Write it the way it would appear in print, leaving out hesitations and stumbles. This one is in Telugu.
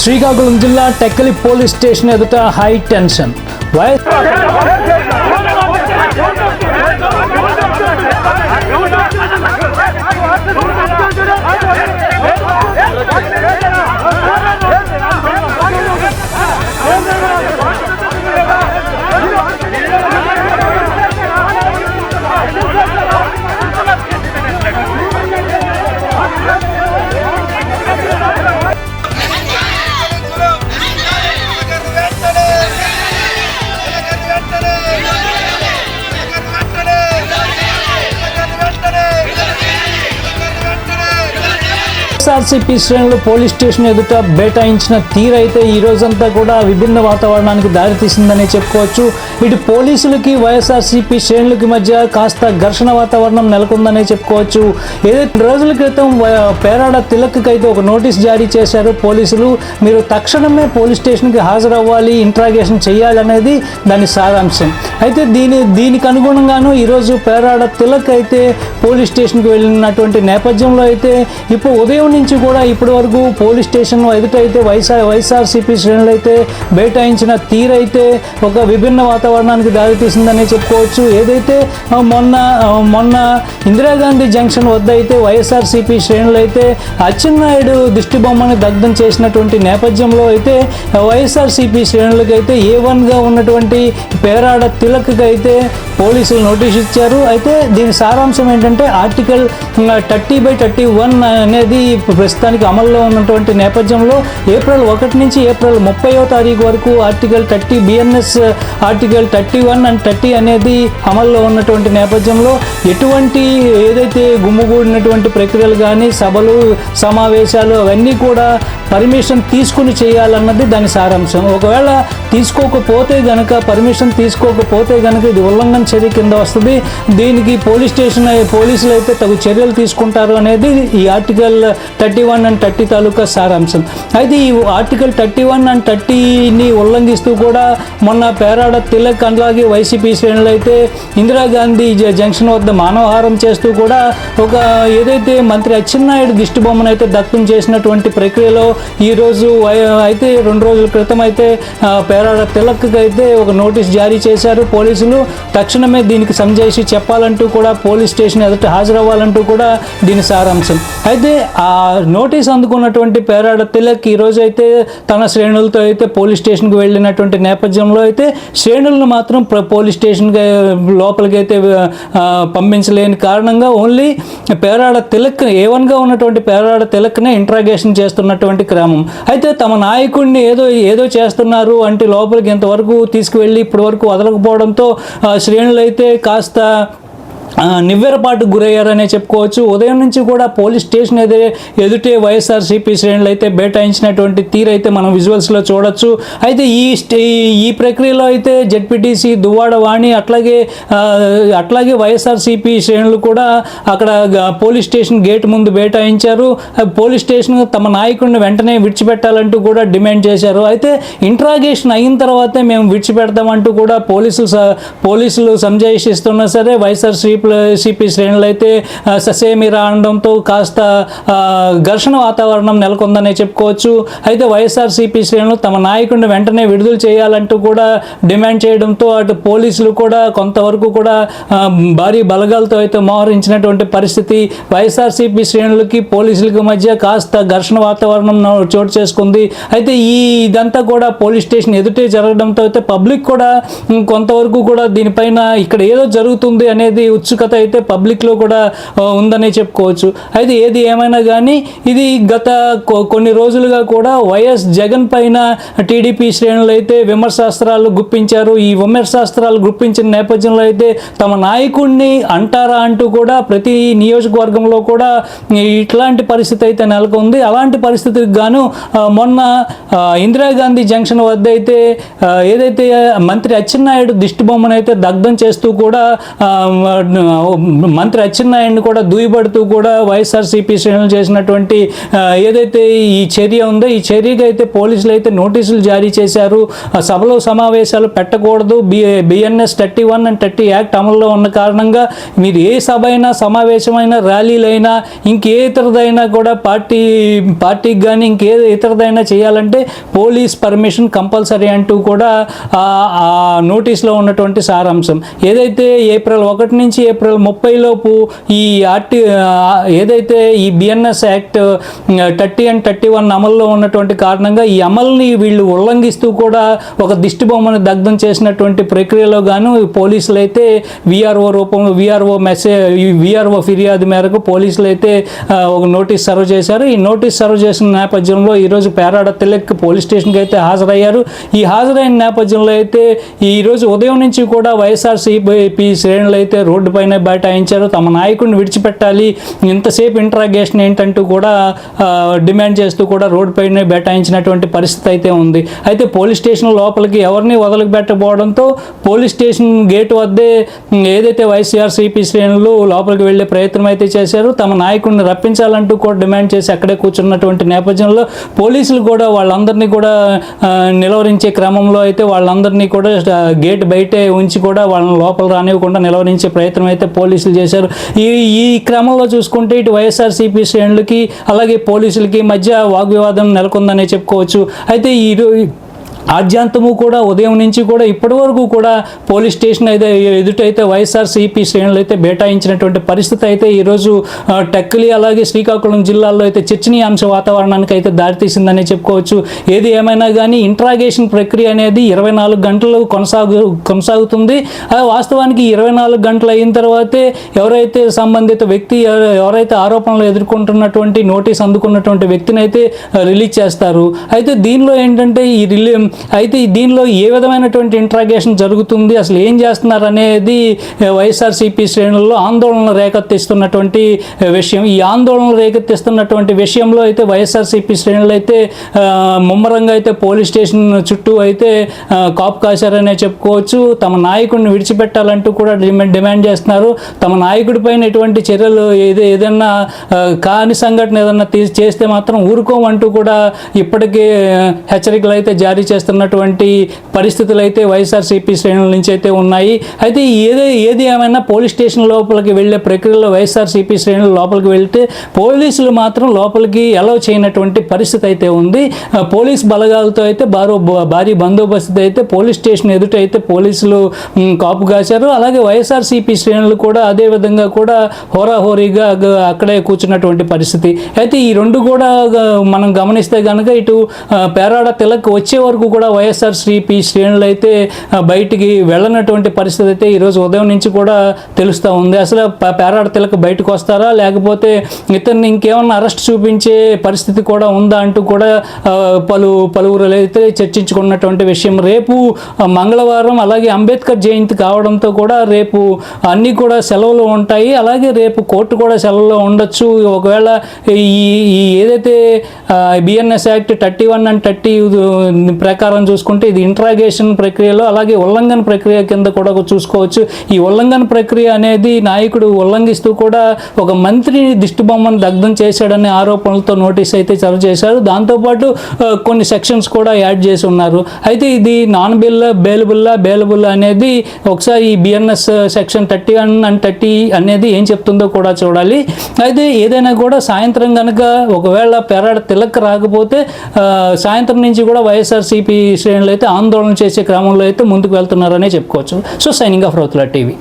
శ్రీకాకుళం జిల్లా టెక్కలి పోలీస్ స్టేషన్ ఎదుట హై టెన్షన్. వైఎస్ఆర్సీపీ శ్రేణులు పోలీస్ స్టేషన్ ఎదుట బైఠాయించిన తీరైతే ఈ రోజంతా కూడా విభిన్న వాతావరణానికి దారితీసిందని చెప్పుకోవచ్చు. ఇటు పోలీసులకి వైఎస్ఆర్సీపీ శ్రేణులకి మధ్య కాస్త ఘర్షణ వాతావరణం నెలకొందనే చెప్పుకోవచ్చు. ఏదైతే రోజుల క్రితం పేరాడ తిలక్కి అయితే ఒక నోటీస్ జారీ చేశారు పోలీసులు. మీరు తక్షణమే పోలీస్ స్టేషన్కి హాజరవ్వాలి, ఇంట్రాగేషన్ చేయాలనేది దాని సారాంశం. అయితే దీనికి అనుగుణంగాను ఈరోజు పేరాడ తిలక్ అయితే పోలీస్ స్టేషన్కి వెళ్ళినటువంటి నేపథ్యంలో అయితే ఇప్పుడు ఉదయం నుంచి కూడా ఇప్పటి వరకు పోలీస్ స్టేషన్ ఎదుట అయితే వైఎస్ఆర్సీపీ శ్రేణులు అయితే బైఠాయించిన తీరైతే ఒక విభిన్న వాతావరణానికి దారితీసిందని చెప్పుకోవచ్చు. ఏదైతే మొన్న ఇందిరాగాంధీ జంక్షన్ వద్ద అయితే వైఎస్ఆర్సీపీ శ్రేణులు అయితే అచ్చెన్నాయుడు దిష్టిబొమ్మని దగ్ధం చేసినటువంటి నేపథ్యంలో అయితే వైఎస్ఆర్సీపీ శ్రేణులకు అయితే A1గా ఉన్నటువంటి పేరాడ తిలక్కి అయితే పోలీసులు నోటీస్ ఇచ్చారు. అయితే దీని సారాంశం ఏంటంటే ఆర్టికల్ 30/31 అనేది ప్రస్తుతానికి అమల్లో ఉన్నటువంటి నేపథ్యంలో ఏప్రిల్ 1 నుంచి ఏప్రిల్ 30వ తారీఖు వరకు ఆర్టికల్ 30 BNS ఆర్టికల్ 31 అండ్ 30 అనేది అమల్లో ఉన్నటువంటి నేపథ్యంలో ఎటువంటి ఏదైతే గుమ్ముగూడినటువంటి ప్రక్రియలు కానీ సభలు సమావేశాలు అవన్నీ కూడా పర్మిషన్ తీసుకుని చేయాలన్నది దాని సారాంశం. ఒకవేళ పర్మిషన్ తీసుకోకపోతే కనుక ఇది ఉల్లంఘన చర్య కింద వస్తుంది. దీనికి పోలీసులు అయితే తగు చర్యలు తీసుకుంటారు అనేది ఈ ఆర్టికల్ 31 అండ్ 30 తాలూకా సారాంశం. అయితే ఈ ఆర్టికల్ 31 అండ్ 30ని ఉల్లంఘిస్తూ కూడా మొన్న పేరాడ తిలక్ అలాగే వైసీపీ శ్రేణులు అయితే ఇందిరాగాంధీ జంక్షన్ వద్ద మానవహారం చేస్తూ కూడా ఒక ఏదైతే మంత్రి అచ్చెన్నాయుడు దిష్టిబొమ్మను అయితే దగ్ధం చేసినటువంటి ప్రక్రియలో ఈరోజు అయితే 2 రోజుల క్రితం అయితే పేరాడ తిలక్కి అయితే ఒక నోటీస్ జారీ చేశారు పోలీసులు. తక్షణమే దీనికి సంజాయిషి చెప్పాలంటూ కూడా పోలీస్ స్టేషన్ ఎదుట హాజరవ్వాలంటూ కూడా దీని సారాంశం. అయితే ఆ నోటీస్ అందుకున్నటువంటి పేరాడ తిలక్ ఈరోజు అయితే తన శ్రేణులతో అయితే పోలీస్ స్టేషన్కి వెళ్ళినటువంటి నేపథ్యంలో అయితే శ్రేణులను మాత్రం పోలీస్ స్టేషన్కి లోపలికి అయితే పంపించలేని కారణంగా ఓన్లీ పేరాడ తిలక్ A1గా ఉన్నటువంటి పేరాడ తిలక్నే ఇంట్రాగేషన్ చేస్తున్నటువంటి క్రమం. అయితే తమ నాయకుడిని ఏదో చేస్తున్నారు అంటే లోపలికి ఇంతవరకు తీసుకువెళ్ళి ఇప్పటి వరకు వదలకపోవడంతో శ్రేణులు అయితే కాస్త నివ్వెరపాటుకు గురయ్యారనే చెప్పుకోవచ్చు. ఉదయం నుంచి కూడా పోలీస్ స్టేషన్ ఎదుటే వైఎస్ఆర్సీపీ శ్రేణులు అయితే బైఠాయించినటువంటి తీరైతే మనం విజువల్స్లో చూడొచ్చు. అయితే ఈ ప్రక్రియలో అయితే జెడ్పీటీసీ దువ్వాడ వాణి అట్లాగే వైఎస్ఆర్సీపీ శ్రేణులు కూడా అక్కడ పోలీస్ స్టేషన్ గేట్ ముందు బైఠాయించారు. పోలీస్ స్టేషన్ తమ నాయకుడిని వెంటనే విడిచిపెట్టాలంటూ కూడా డిమాండ్ చేశారు. అయితే ఇంట్రాగేషన్ అయిన తర్వాతే మేము విడిచిపెడతామంటూ కూడా పోలీసులు సంజాయిషిస్తున్నా సరే వైఎస్ఆర్సీపీ శ్రేణులు అయితే ససేమిరా అనడంతో కాస్త ఘర్షణ వాతావరణం నెలకొందనే చెప్పుకోవచ్చు. అయితే వైఎస్ఆర్సీపీ శ్రేణులు తమ నాయకుడిని వెంటనే విడుదల చేయాలంటూ కూడా డిమాండ్ చేయడంతో అటు పోలీసులు కూడా కొంతవరకు కూడా భారీ బలగాలతో అయితే మోహరించినటువంటి పరిస్థితి. వైఎస్ఆర్సీపీ శ్రేణులకి పోలీసులకి మధ్య కాస్త ఘర్షణ వాతావరణం చోటు చేసుకుంది. అయితే ఇదంతా కూడా పోలీస్ స్టేషన్ ఎదుటే జరగడంతో అయితే పబ్లిక్ కూడా కొంతవరకు కూడా దీనిపైన ఇక్కడ ఏదో జరుగుతుంది అనేది ఉత్సుకత అయితే పబ్లిక్లో కూడా ఉందనే చెప్పుకోవచ్చు. అయితే ఏది ఏమైనా కానీ ఇది గత కొన్ని రోజులుగా కూడా వైఎస్ జగన్ పైన టీడీపీ శ్రేణులు అయితే విమర్శాస్త్రాలు గుప్పించారు. ఈ విమర్శాస్త్రాలు గుప్పించిన నేపథ్యంలో అయితే తమ నాయకుడిని అంటారా అంటూ కూడా ప్రతి నియోజకవర్గంలో కూడా ఇట్లాంటి పరిస్థితి అయితే నెలకొంది. అలాంటి పరిస్థితికి గాను మొన్న ఇందిరాగాంధీ జంక్షన్ వద్ద అయితే ఏదైతే మంత్రి అచ్చెన్నాయుడు దిష్టిబొమ్మను అయితే దగ్ధం చేస్తూ కూడా మంత్రి అచ్చెన్నాయుడిని కూడా దూయబడుతూ కూడా వైఎస్ఆర్సీపీ శ్రేణులు చేసినటువంటి ఏదైతే ఈ చర్య ఉందో ఈ చర్యకి అయితే పోలీసులు అయితే నోటీసులు జారీ చేశారు. సభలో సమావేశాలు పెట్టకూడదు, బిఎన్ఎస్ 31 అండ్ 30 యాక్ట్ అమల్లో ఉన్న కారణంగా మీరు ఏ సభ అయినా సమావేశమైనా ర్యాలీలైనా ఇంకే ఇతరదైనా కూడా పార్టీకి కానీ ఇంకే ఇతరదైనా చేయాలంటే పోలీస్ పర్మిషన్ కంపల్సరీ అంటూ కూడా ఆ నోటీస్లో ఉన్నటువంటి సారాంశం. ఏదైతే ఏప్రిల్ 1 నుంచి ఏప్రిల్ 30 లోపు ఈ ఏదైతే ఈ బిఎన్ఎస్ యాక్ట్ 30 అండ్ 31 అమల్లో ఉన్నటువంటి కారణంగా ఈ అమల్ని వీళ్ళు ఉల్లంఘిస్తూ కూడా ఒక దిష్టి బొమ్మను దగ్ధం చేసినటువంటి ప్రక్రియలో గాను పోలీసులు అయితే విఆర్ఓ రూపంలో విఆర్ఓ ఫిర్యాదు మేరకు పోలీసులు అయితే ఒక నోటీస్ సర్వ్ చేశారు. ఈ నోటీస్ సర్వ్ చేసిన నేపథ్యంలో ఈరోజు పేరాడ తిలక్ పోలీస్ స్టేషన్కి అయితే హాజరయ్యారు. ఈ హాజరైన నేపథ్యంలో అయితే ఈరోజు ఉదయం నుంచి కూడా వైఎస్ఆర్సీపీ శ్రేణులు అయితే రోడ్డు పైన బైఠాయించారు. తమ నాయకుడిని విడిచిపెట్టాలి, ఇంతసేపు ఇంట్రాగేషన్ ఏంటంటూ కూడా డిమాండ్ చేస్తూ కూడా రోడ్డు పైన బైఠాయించినటువంటి పరిస్థితి అయితే ఉంది. అయితే పోలీస్ స్టేషన్ లోపలికి ఎవరిని వదలబెట్టకపోవడంతో పోలీస్ స్టేషన్ గేట్ వద్దే ఏదైతే వైఎస్ఆర్సీపీ శ్రేణులు లోపలికి వెళ్ళే ప్రయత్నం అయితే చేశారు. తమ నాయకుడిని రప్పించాలంటూ కూడా డిమాండ్ చేసి అక్కడే కూర్చున్నటువంటి నేపథ్యంలో పోలీసులు కూడా వాళ్ళందరినీ కూడా నిలవరించే క్రమంలో అయితే వాళ్ళందరినీ కూడా గేట్ బయటే ఉంచి కూడా వాళ్ళని లోపల రానివ్వకుండా నిలవరించే ప్రయత్నం అయితే పోలీసులు చేశారు. ఈ క్రమంలో చూసుకుంటే ఇటు వైఎస్ఆర్సీపీ శ్రేణులకి అలాగే పోలీసులకి మధ్య వాగ్వివాదం నెలకొందనే చెప్పుకోవచ్చు. అయితే ఆద్యాంతము కూడా ఉదయం నుంచి కూడా ఇప్పటి వరకు కూడా పోలీస్ స్టేషన్ అయితే ఎదుటైతే వైఎస్ఆర్సీపీ శ్రేణులు అయితే బైఠాయించినటువంటి పరిస్థితి అయితే ఈరోజు టెక్కలి అలాగే శ్రీకాకుళం జిల్లాల్లో అయితే చర్చనీయాంశ వాతావరణానికి అయితే దారితీసిందని చెప్పుకోవచ్చు. ఏది ఏమైనా కానీ ఇంట్రాగేషన్ ప్రక్రియ అనేది 24 గంటలు కొనసాగుతుంది. వాస్తవానికి 24 గంటలు అయిన తర్వాతే ఎవరైతే సంబంధిత వ్యక్తి ఎవరైతే ఆరోపణలు ఎదుర్కొంటున్నటువంటి నోటీస్ అందుకున్నటువంటి వ్యక్తిని అయితే రిలీజ్ చేస్తారు. అయితే దీనిలో ఏంటంటే దీనిలో ఏ విధమైనటువంటి ఇంట్రాగేషన్ జరుగుతుంది, అసలు ఏం చేస్తున్నారు అనేది వైఎస్ఆర్సీపీ శ్రేణుల్లో ఆందోళన రేకెత్తిస్తున్నటువంటి విషయం. ఈ ఆందోళన రేకెత్తిస్తున్నటువంటి విషయంలో అయితే వైఎస్ఆర్సీపీ శ్రేణులు అయితే ముమ్మరంగా అయితే పోలీస్ స్టేషన్ చుట్టూ అయితే కాపు కాశారనే చెప్పుకోవచ్చు. తమ నాయకుడిని విడిచిపెట్టాలంటూ కూడా డిమాండ్ చేస్తున్నారు. తమ నాయకుడి పైన ఎటువంటి చర్యలు ఏదైనా కాని సంఘటన ఏదన్నా చేస్తే మాత్రం ఊరుకోమంటూ కూడా ఇప్పటికే హెచ్చరికలు అయితే జారీ చేస్తున్నటువంటి పరిస్థితులు అయితే వైఎస్ఆర్సీపీ శ్రేణుల నుంచి అయితే ఉన్నాయి. అయితే ఏది ఏమైనా పోలీస్ స్టేషన్ లోపలికి వెళ్ళే ప్రక్రియలో వైఎస్ఆర్సీపీ శ్రేణులు లోపలికి వెళ్తే పోలీసులు మాత్రం లోపలికి అలౌ చేయనటువంటి పరిస్థితి అయితే ఉంది. పోలీస్ బలగాలతో అయితే భారీ బందోబస్తు అయితే పోలీస్ స్టేషన్ ఎదుట అయితే పోలీసులు కాపు కాశారు. అలాగే వైఎస్ఆర్సీపీ శ్రేణులు కూడా అదే విధంగా కూడా హోరాహోరీగా అక్కడే కూర్చున్నటువంటి పరిస్థితి. అయితే ఈ రెండు కూడా మనం గమనిస్తే కనుక ఇటు పేరాడ తిలక్ వచ్చే వరకు కూడా వైఎస్ఆర్సీపీ శ్రేణులు అయితే బయటికి వెళ్ళనటువంటి పరిస్థితి అయితే ఈరోజు ఉదయం నుంచి కూడా తెలుస్తూ ఉంది. అసలు పేరాడ తిలక్ బయటకు వస్తారా లేకపోతే ఇతన్ని ఇంకేమన్నా అరెస్ట్ చూపించే పరిస్థితి కూడా ఉందా అంటూ కూడా పలువురు అయితే చర్చించుకున్నటువంటి విషయం. రేపు మంగళవారం అలాగే అంబేద్కర్ జయంతి కావడంతో కూడా రేపు అన్నీ కూడా సెలవులు ఉంటాయి. అలాగే రేపు కోర్టు కూడా సెలవులో ఉండొచ్చు. ఒకవేళ ఈ ఏదైతే బిఎన్ఎస్ యాక్ట్ 31 అండ్ 30 ప్రకారం చూసుకుంటే ఇది ఇంట్రాగేషన్ ప్రక్రియలో అలాగే ఉల్లంఘన ప్రక్రియ కింద కూడా చూసుకోవచ్చు. ఈ ఉల్లంఘన ప్రక్రియ అనేది నాయకుడు ఉల్లంఘిస్తూ కూడా ఒక మంత్రిని దిష్టిబొమ్మను దగ్ధం చేశాడనే ఆరోపణలతో నోటీస్ అయితే సర్వ్ చేశారు. దాంతోపాటు కొన్ని సెక్షన్స్ కూడా యాడ్ చేసి ఉన్నారు. అయితే ఇది నాన్ బెయిలబుల్ అనేది ఒకసారి ఈ బిఎన్ఎస్ సెక్షన్ 31 అండ్ 30 అనేది ఏం చెప్తుందో కూడా చూడాలి. అయితే ఏదైనా కూడా సాయంత్రం కనుక ఒకవేళ పేరాడ తిలక్ రాకపోతే సాయంత్రం నుంచి కూడా వైఎస్ఆర్సీపీ శ్రేణులు అయితే ఆందోళన చేసే క్రమంలో అయితే ముందుకు వెళ్తున్నారనే చెప్పుకోవచ్చు. సో సైనింగ్ ఆఫ్ రౌతుల టీవీ.